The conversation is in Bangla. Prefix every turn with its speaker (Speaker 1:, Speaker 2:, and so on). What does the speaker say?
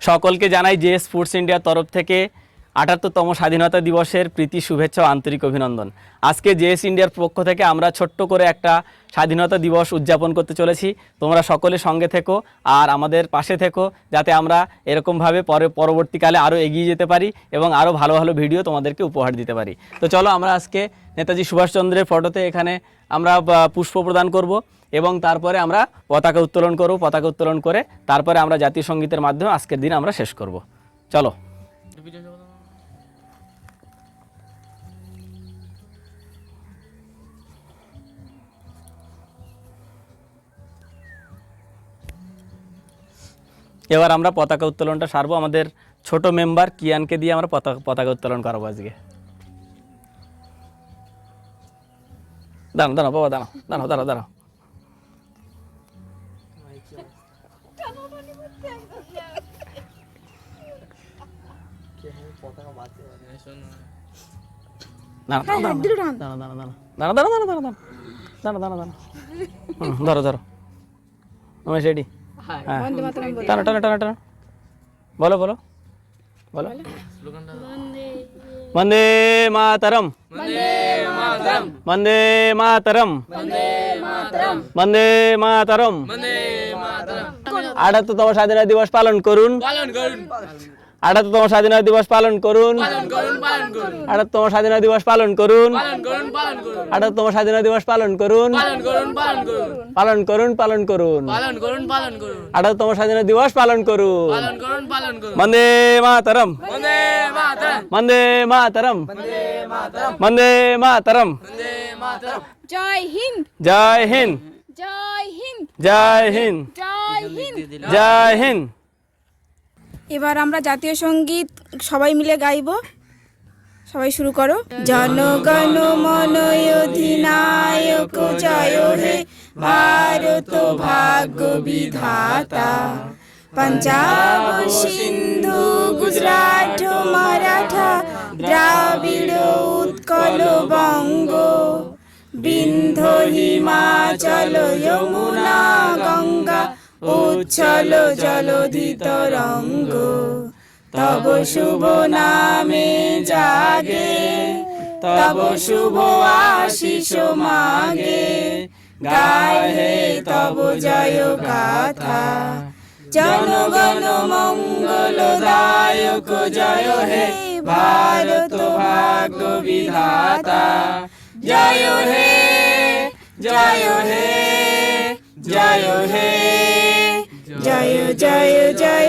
Speaker 1: সকলকে জানাই জেএস ফুডস ইন্ডিয়ার তরফ থেকে ৭৮তম স্বাধীনতা দিবসের প্রীতি শুভেচ্ছা ও আন্তরিক অভিনন্দন। আজকে জেএস ইন্ডিয়ার পক্ষ থেকে আমরা ছোট্ট করে একটা স্বাধীনতা দিবস উদযাপন করতে চলেছি। তোমরা সকলে সঙ্গে থেকো আর আমাদের পাশে থেকো, যাতে আমরা এরকমভাবে পরবর্তীকালে আরও এগিয়ে যেতে পারি এবং আরও ভালো ভালো ভিডিও তোমাদেরকে উপহার দিতে পারি। তো চলো আমরা আজকে নেতাজি সুভাষচন্দ্রের ফটোতে এখানে আমরা পুষ্প প্রদান করব এবং তারপরে আমরা পতাকা উত্তোলন করব। পতাকা উত্তোলন করে তারপরে আমরা জাতীয় সঙ্গীতের মাধ্যমে আজকের দিন আমরা শেষ করব। চলো। এবার আমরা পতাকা উত্তোলনটা সারবো। আমাদের ছোট মেম্বার কিয়ানকে দিয়ে আমরা পতাকা উত্তোলন করাবো আজকে। দাঁড়াও দাঁড়াও বাবা, দাঁড়াও দাঁড়াও দাঁড়াও দাঁড়াও। ধরো ধরো, আমি রেডি। টানো টানো টানো টানো, বলো বলো বলো। বন্দে মাতরম, বন্দে মাতরম, বন্দে মাতরম। ৭৮তম স্বাধীনতা দিবস পালন করুন, ৭৮তম স্বাধীনতা দিবস পালন করুন, ৭৮তম স্বাধীনতা দিবস পালন করুন, ৭৮তম স্বাধীনতা দিবস পালন করুন, পালন করুন পালন করুন, ৭৮তম স্বাধীনতা দিবস পালন করুন। বন্দে মাতরম, বন্দে মাতরম, বন্দে মাতরম।
Speaker 2: জয় হিন্দ,
Speaker 1: জয় হিন্দ,
Speaker 2: জয় হিন্দ,
Speaker 1: জয় হিন্দ,
Speaker 2: জয় হিন্দ।
Speaker 1: জয় হিন্দ।
Speaker 2: এবার আমরা জাতীয় সঙ্গীত সবাই মিলে গাইব। সবাই শুরু করো। জনগণ মন অধিনায়ক জয় হে ভারত ভাগ্য বিধাতা, পঞ্জাব সিন্ধু গুজরাট মারাঠা দ্রাবিড় উৎকল বঙ্গ, বিন্ধ্য হিমাচল যমুনা গঙ্গা উচ্ছল জলধি তরঙ্গ, তব শুভ নামে জাগে, তব শুভ আশিস মাগে, গায় হে তব জয় গাথা। জনগণ মঙ্গলদায়ক জয় হে ভারত ভাগ্য বিধাতা, জয় হে জয় হে জয় হে, জয় জয় জয়